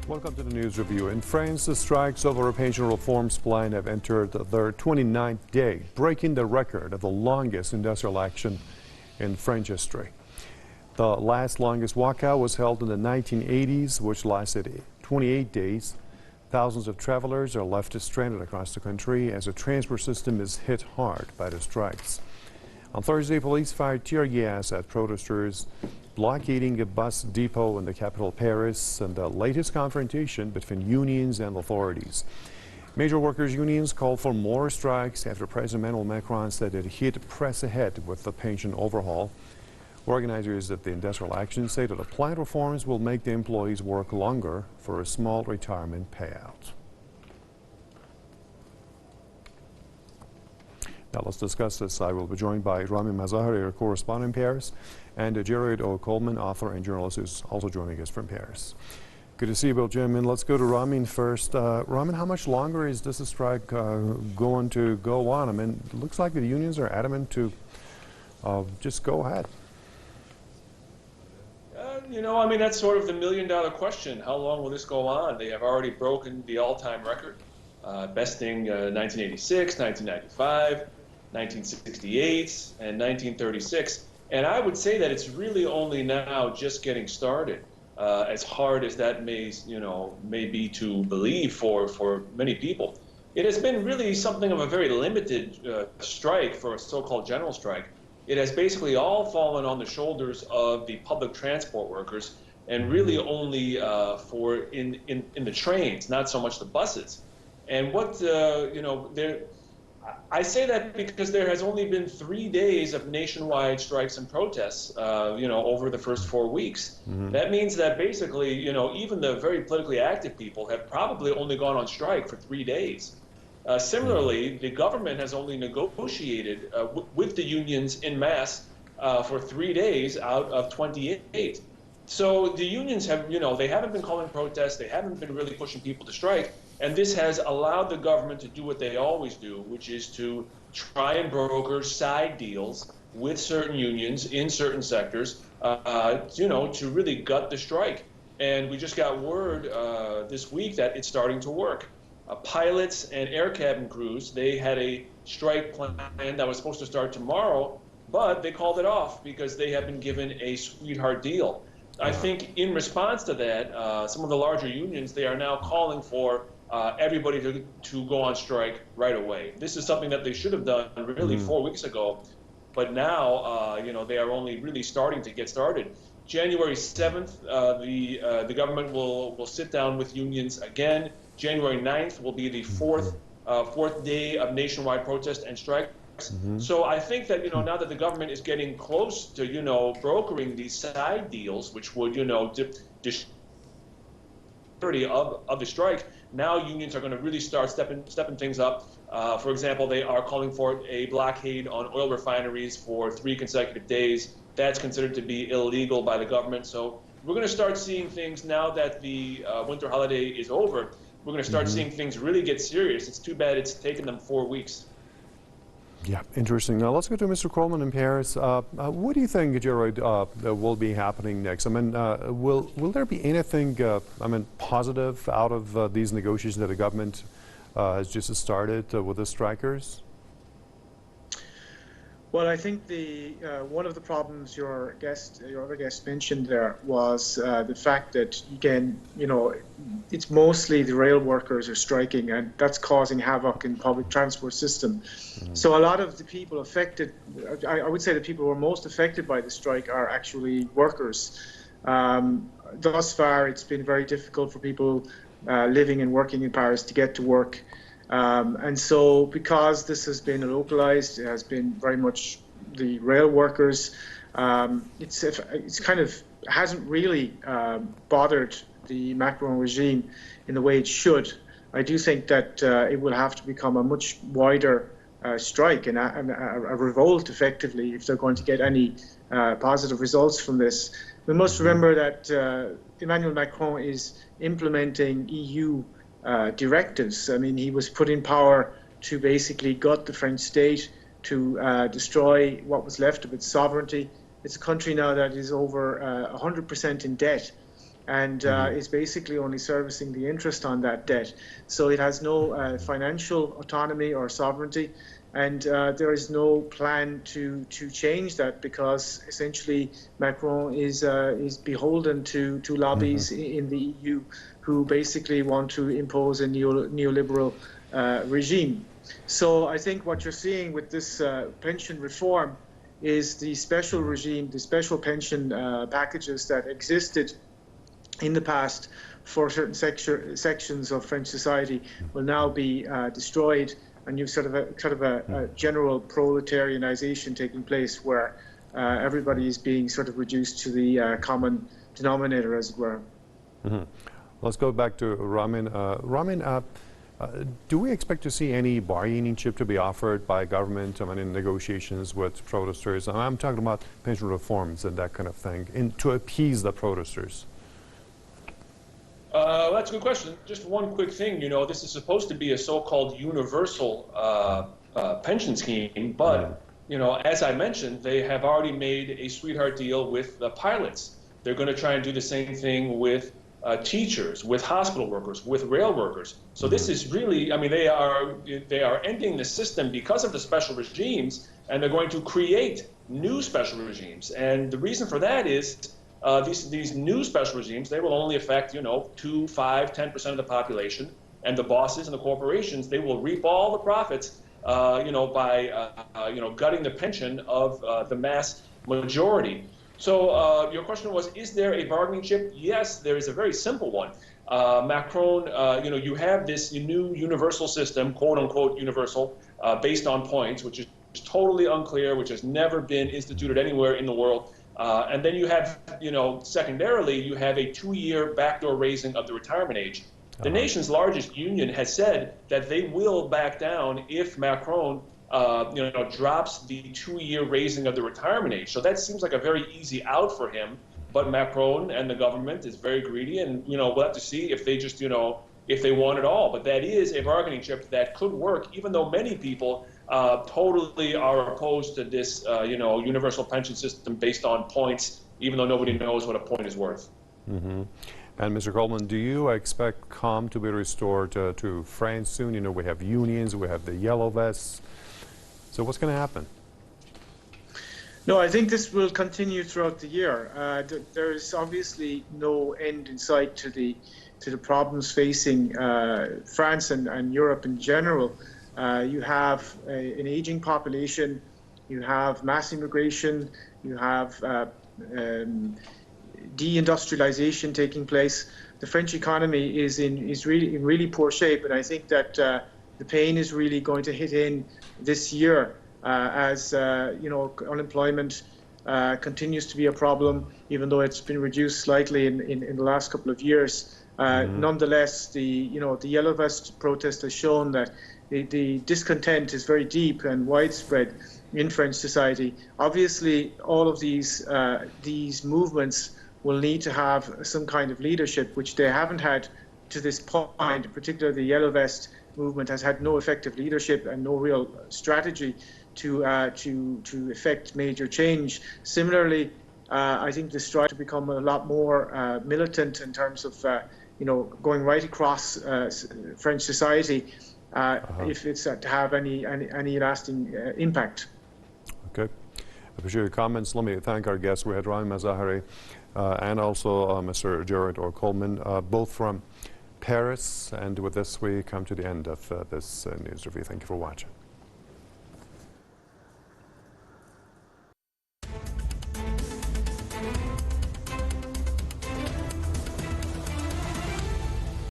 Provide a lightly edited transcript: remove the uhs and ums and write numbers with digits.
Welcome to the News Review. In France, the strikes over a pension reforms plan have entered their 29th day, breaking the record of the longest industrial action in French history. The last longest walkout was held in the 1980s, which lasted 28 days. Thousands of travelers are left stranded across the country as the transport system is hit hard by the strikes. On Thursday, police fired tear gas at protesters blockading a bus depot in the capital, Paris, and the latest confrontation between unions and authorities. Major workers' unions called for more strikes after President Emmanuel Macron said that he'd press ahead with the pension overhaul. Organizers of the industrial action say that the plan reforms will make the employees work longer for a small retirement payout. Now let's discuss this. I will be joined by Rami Mazahari, our correspondent in Paris, and Gearóid Ó Colmáin, author and journalist, who's also joining us from Paris. Good to see you both, Jim. And let's go to Ramin first. Ramin, how much longer is this strike going to go on? I mean, it looks like the unions are adamant to just go ahead. That's sort of the million-dollar question. How long will this go on? They have already broken the all-time record, besting 1986, 1995, 1968, and 1936. And I would say that it's really only now just getting started, as hard as that may be to believe for many people. It has been really something of a very limited strike for a so-called general strike. It has basically all fallen on the shoulders of the public transport workers, and really only for in the trains, not so much the buses. And what I say that because there has only been 3 days of nationwide strikes and protests, over the first 4 weeks. Mm-hmm. That means that basically, even the very politically active people have probably only gone on strike for 3 days. Similarly, the government has only negotiated with the unions en masse for 3 days out of 28. So the unions have, they haven't been calling protests, they haven't been really pushing people to strike, and this has allowed the government to do what they always do, which is to try and broker side deals with certain unions in certain sectors, to really gut the strike. And we just got word this week that it's starting to work. Pilots and air cabin crews, they had a strike plan that was supposed to start tomorrow, but they called it off because they have been given a sweetheart deal. I think in response to that, some of the larger unions, they are now calling for everybody to go on strike right away. This is something that they should have done really 4 weeks ago, but now they are only really starting to get started. January 7th, the government will sit down with unions again. January 9th will be the fourth day of nationwide protest and strikes. Mm-hmm. So I think that, now that the government is getting close to, brokering these side deals, which would, of the strike, now unions are going to really start stepping things up. For example, they are calling for a blockade on oil refineries for 3 consecutive days. That's considered to be illegal by the government. So we're going to start seeing things now that the winter holiday is over. We're going to start seeing things really get serious. It's too bad it's taken them 4 weeks. Yeah, interesting. Now let's go to Mr. Colmáin in Paris. What do you think, Gearóid, will be happening next? I mean, will there be anything, positive out of these negotiations that the government has just started with the strikers? Well, I think one of the problems your other guest mentioned there was the fact that, again, it's mostly the rail workers are striking, and that's causing havoc in the public transport system. Mm-hmm. So a lot of the people affected, I would say the people who are most affected by the strike are actually workers. Thus far, it's been very difficult for people living and working in Paris to get to work. And so because this has been localized, it has been very much the rail workers, it's kind of hasn't really bothered the Macron regime in the way it should. I do think that it will have to become a much wider strike and a revolt, effectively, if they're going to get any positive results from this. We must remember that Emmanuel Macron is implementing EU directives. I mean, he was put in power to basically gut the French state, to destroy what was left of its sovereignty. It's a country now that is over 100% in debt. and is basically only servicing the interest on that debt. So it has no financial autonomy or sovereignty, and there is no plan to change that, because essentially Macron is beholden to lobbies in the EU who basically want to impose a neoliberal regime. So I think what you're seeing with this pension reform is the special regime, the special pension packages that existed in the past for certain sections of French society will now be destroyed, and you've sort of a general proletarianization taking place, where everybody is being sort of reduced to the common denominator, as it were. Let's go back to Ramin. Ramin, do we expect to see any bargaining chip to be offered by government, in negotiations with protesters? I'm talking about pension reforms and that kind of thing, to appease the protesters. That's a good question. Just one quick thing, this is supposed to be a so-called universal pension scheme, but, as I mentioned, they have already made a sweetheart deal with the pilots. They're going to try and do the same thing with teachers, with hospital workers, with rail workers. So this is really, they are ending the system because of the special regimes, and they're going to create new special regimes. And the reason for that is these new special regimes, they will only affect, 2, 5, 10% of the population, and the bosses and the corporations, they will reap all the profits, by, gutting the pension of the mass majority. So your question was, is there a bargaining chip? Yes, there is a very simple one. Macron, you have this new universal system, quote unquote universal, based on points, which is totally unclear, which has never been instituted anywhere in the world. And then you have, secondarily, you have a 2-year backdoor raising of the retirement age. The nation's largest union has said that they will back down if Macron, drops the 2-year raising of the retirement age. So that seems like a very easy out for him. But Macron and the government is very greedy, and we'll have to see if they just, if they want it all. But that is a bargaining chip that could work, even though many people totally are opposed to this, universal pension system based on points, even though nobody knows what a point is worth. And Mr. Colmáin, do you expect calm to be restored to France soon? We have unions, we have the yellow vests. So what's going to happen? No, I think this will continue throughout the year. There is obviously no end in sight to the problems facing France and Europe in general. You have an aging population, you have mass immigration, you have deindustrialization taking place. The French economy is really in really poor shape, and I think that the pain is really going to hit in this year as unemployment continues to be a problem, even though it's been reduced slightly in the last couple of years. Nonetheless, the Yellow Vest protest has shown that the discontent is very deep and widespread in French society. Obviously, all of these movements will need to have some kind of leadership, which they haven't had to this point. Particularly, the Yellow Vest movement has had no effective leadership and no real strategy to effect major change. Similarly, I think the strike to become a lot more militant in terms of going right across French society if it's to have any lasting impact. Okay. I appreciate your comments. Let me thank our guests. We had Ramin Mazaheri and also Mr. Gearóid Ó Colmáin, both from Paris. And with this, we come to the end of this news review. Thank you for watching.